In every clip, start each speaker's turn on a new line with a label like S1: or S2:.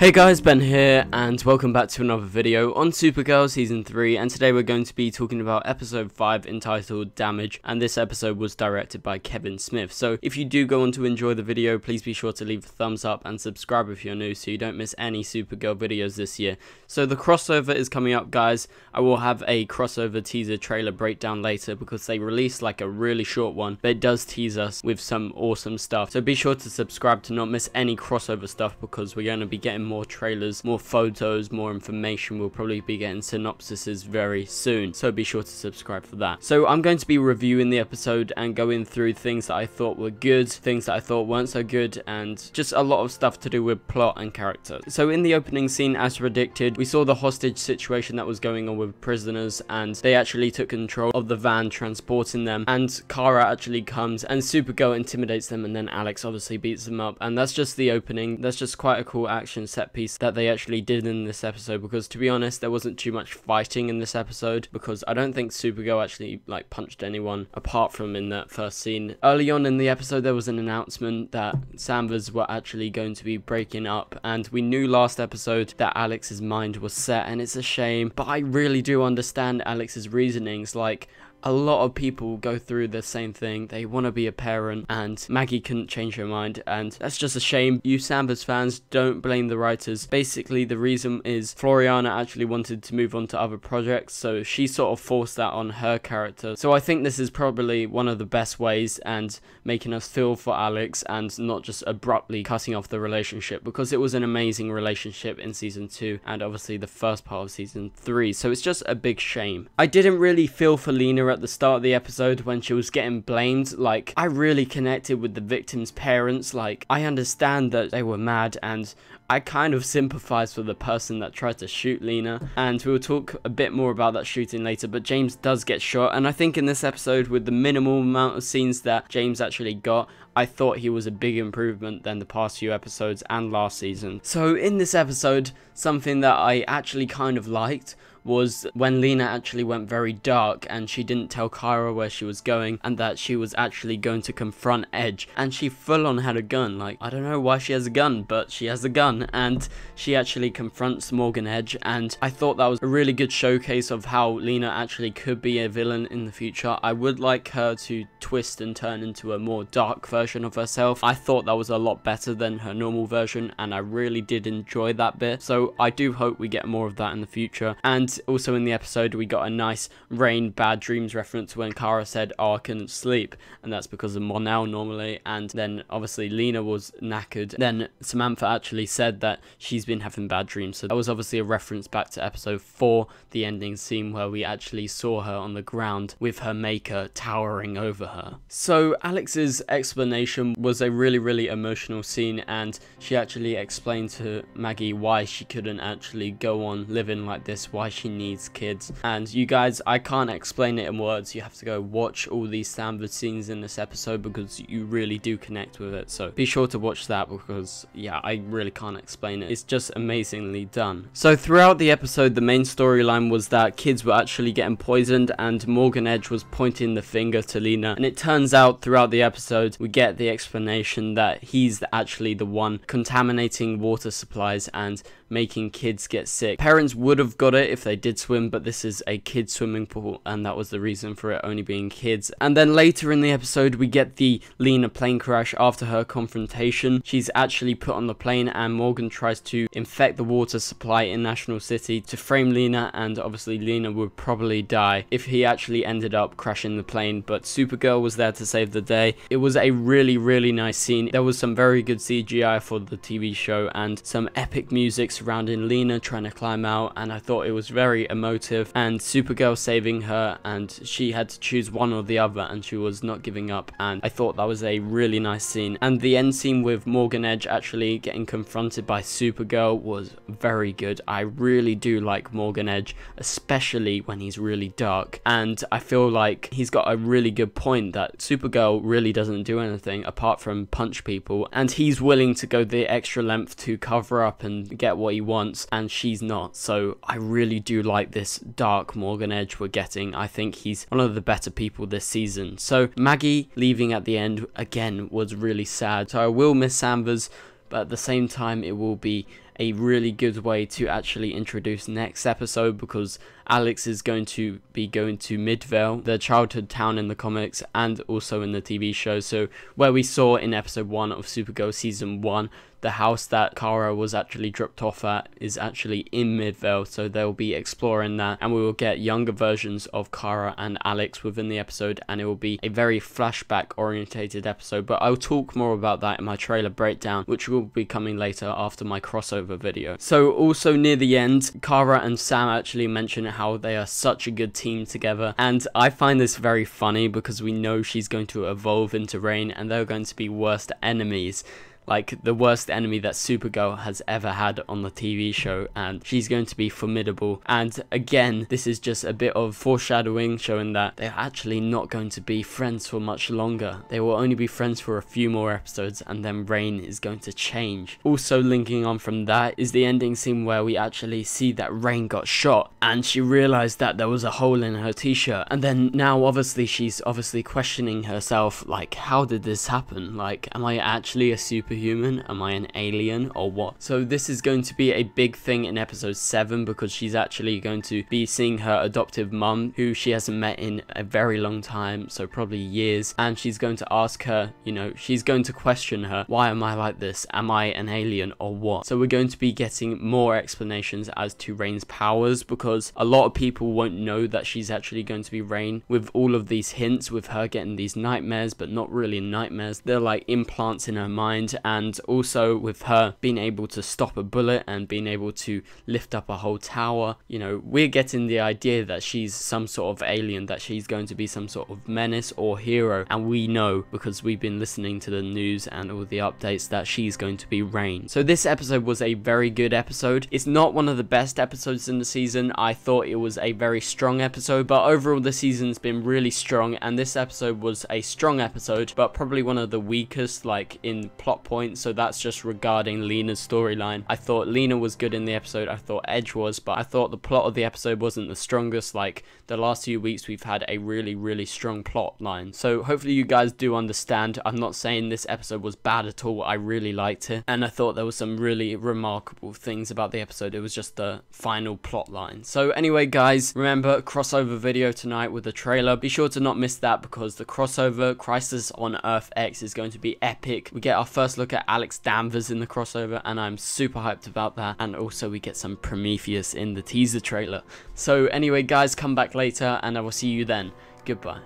S1: Hey guys, Ben here, and welcome back to another video on Supergirl Season 3, and today we're going to be talking about Episode 5 entitled Damage, and this episode was directed by Kevin Smith. So if you do go on to enjoy the video, please be sure to leave a thumbs up and subscribe if you're new so you don't miss any Supergirl videos this year. So the crossover is coming up, guys. I will have a crossover teaser trailer breakdown later because they released like a really short one, but it does tease us with some awesome stuff. So be sure to subscribe to not miss any crossover stuff because we're going to be getting more trailers, more photos, more information. We'll probably be getting synopsises very soon, so be sure to subscribe for that. So I'm going to be reviewing the episode and going through things that I thought were good, things that I thought weren't so good, and just a lot of stuff to do with plot and character. So in the opening scene, as predicted, we saw the hostage situation that was going on with prisoners, and they actually took control of the van transporting them, and Kara actually comes and Supergirl intimidates them, and then Alex obviously beats them up, and that's just the opening. That's just quite a cool action set piece that they actually did in this episode, because to be honest there wasn't too much fighting in this episode, because I don't think Supergirl actually like punched anyone apart from in that first scene. Early on in the episode there was an announcement that Sanvers were actually going to be breaking up, and we knew last episode that Alex's mind was set, and it's a shame, but I really do understand Alex's reasonings. Like, a lot of people go through the same thing. They want to be a parent, and Maggie couldn't change her mind, and that's just a shame. You Sanvers fans, don't blame the writers. Basically, the reason is Floriana actually wanted to move on to other projects, so she sort of forced that on her character. So I think this is probably one of the best ways, and making us feel for Alex and not just abruptly cutting off the relationship, because it was an amazing relationship in Season 2 and obviously the first part of Season 3. So it's just a big shame. I didn't really feel for Lena at the start of the episode when she was getting blamed. Like, I really connected with the victims' parents. Like, I understand that they were mad, and I kind of sympathize for the person that tried to shoot Lena, and we'll talk a bit more about that shooting later, but James does get shot, and I think in this episode, with the minimal amount of scenes that James actually got, I thought he was a big improvement than the past few episodes and last season. So in this episode, something that I actually kind of liked was when Lena actually went very dark and she didn't tell Kara where she was going and that she was actually going to confront Edge, and she full on had a gun. Like, I don't know why she has a gun, but she has a gun, and she actually confronts Morgan Edge, and I thought that was a really good showcase of how Lena actually could be a villain in the future. I would like her to twist and turn into a more dark version of herself. I thought that was a lot better than her normal version, and I really did enjoy that bit, so I do hope we get more of that in the future. And also in the episode we got a nice Rain Bad Dreams reference when Kara said, "Oh, I couldn't sleep," and that's because of Monel normally, and then obviously Lena was knackered. Then Samantha actually said that she's been having bad dreams, so that was obviously a reference back to episode 4, the ending scene where we actually saw her on the ground with her maker towering over her. So Alex's explanation was a really emotional scene, and she actually explained to Maggie why she couldn't actually go on living like this, why she needs kids. And you guys, I can't explain it in words. You have to go watch all these Sanvers scenes in this episode because you really do connect with it, so be sure to watch that, because yeah, I really can't explain it. It's just amazingly done. So throughout the episode, the main storyline was that kids were actually getting poisoned, and Morgan Edge was pointing the finger to Lena, and it turns out throughout the episode we get the explanation that he's actually the one contaminating water supplies and making kids get sick. Parents would have got it if they did swim, but this is a kids swimming pool, and that was the reason for it only being kids. And then later in the episode we get the Lena plane crash. After her confrontation, she's actually put on the plane, and Morgan tries to infect the water supply in National City to frame Lena, and obviously Lena would probably die if he actually ended up crashing the plane, but Supergirl was there to save the day. It was a really nice scene. There was some very good CGI for the TV show and some epic music surrounding Lena trying to climb out, and I thought it was very emotive, and Supergirl saving her, and she had to choose one or the other, and she was not giving up, and I thought that was a really nice scene. And the end scene with Morgan Edge actually getting confronted by Supergirl was very good. I really do like Morgan Edge, especially when he's really dark, and I feel like he's got a really good point that Supergirl really doesn't do anything apart from punch people, and he's willing to go the extra length to cover up and get what he wants, and she's not. So I really do like this dark Morgan Edge we're getting. I think he's one of the better people this season. So Maggie leaving at the end again was really sad, so I will miss Sanvers, but at the same time it will be a really good way to actually introduce next episode, because Alex is going to be going to Midvale, their childhood town in the comics and also in the TV show. So where we saw in episode 1 of Supergirl season 1, the house that Kara was actually dropped off at is actually in Midvale, so they'll be exploring that, and we will get younger versions of Kara and Alex within the episode, and it will be a very flashback orientated episode, but I'll talk more about that in my trailer breakdown, which will be coming later after my crossover video. So also near the end, Kara and Sam actually mention how they are such a good team together, and I find this very funny because we know she's going to evolve into Rain and they're going to be worst enemies. Like the worst enemy that Supergirl has ever had on the TV show, and she's going to be formidable. And again, this is just a bit of foreshadowing, showing that they're actually not going to be friends for much longer. They will only be friends for a few more episodes, and then Rain is going to change. Also linking on from that is the ending scene where we actually see that Rain got shot and she realized that there was a hole in her t-shirt, and then now obviously she's questioning herself, like, how did this happen? Like, am I actually a superhuman? Am I an alien or what? So this is going to be a big thing in episode 7, because she's actually going to be seeing her adoptive mum, who she hasn't met in a very long time, so probably years, and she's going to ask her, you know, she's going to question her, why am I like this? Am I an alien or what? So we're going to be getting more explanations as to Rain's powers, because a lot of people won't know that she's actually going to be Rain, with all of these hints, with her getting these nightmares, but not really nightmares. They're like implants in her mind, and also with her being able to stop a bullet and being able to lift up a whole tower. You know, we're getting the idea that she's some sort of alien, that she's going to be some sort of menace or hero, and we know, because we've been listening to the news and all the updates, that she's going to be Rain. So this episode was a very good episode. It's not one of the best episodes in the season. I thought it was a very strong episode, but overall the season's been really strong, and this episode was a strong episode, but probably one of the weakest, like, in plot points. So that's just regarding Lena's storyline. I thought Lena was good in the episode, I thought Edge was, but I thought the plot of the episode wasn't the strongest. Like, the last few weeks we've had a really strong plot line. So hopefully you guys do understand. I'm not saying this episode was bad at all. I really liked it, and I thought there was some really remarkable things about the episode. It was just the final plot line. So anyway guys, remember, crossover video tonight with the trailer. Be sure to not miss that, because the crossover Crisis on Earth X is going to be epic. We get our first look at Alex Danvers in the crossover, and I'm super hyped about that, and also we get some Prometheus in the teaser trailer. So anyway guys, come back later and I will see you then. Goodbye.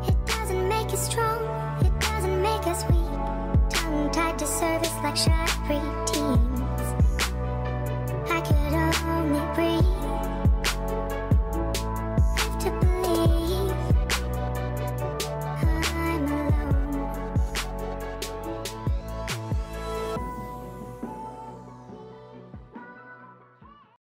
S2: It doesn't make us strong, it doesn't make us weak. Tongue tied to service like shy preteen.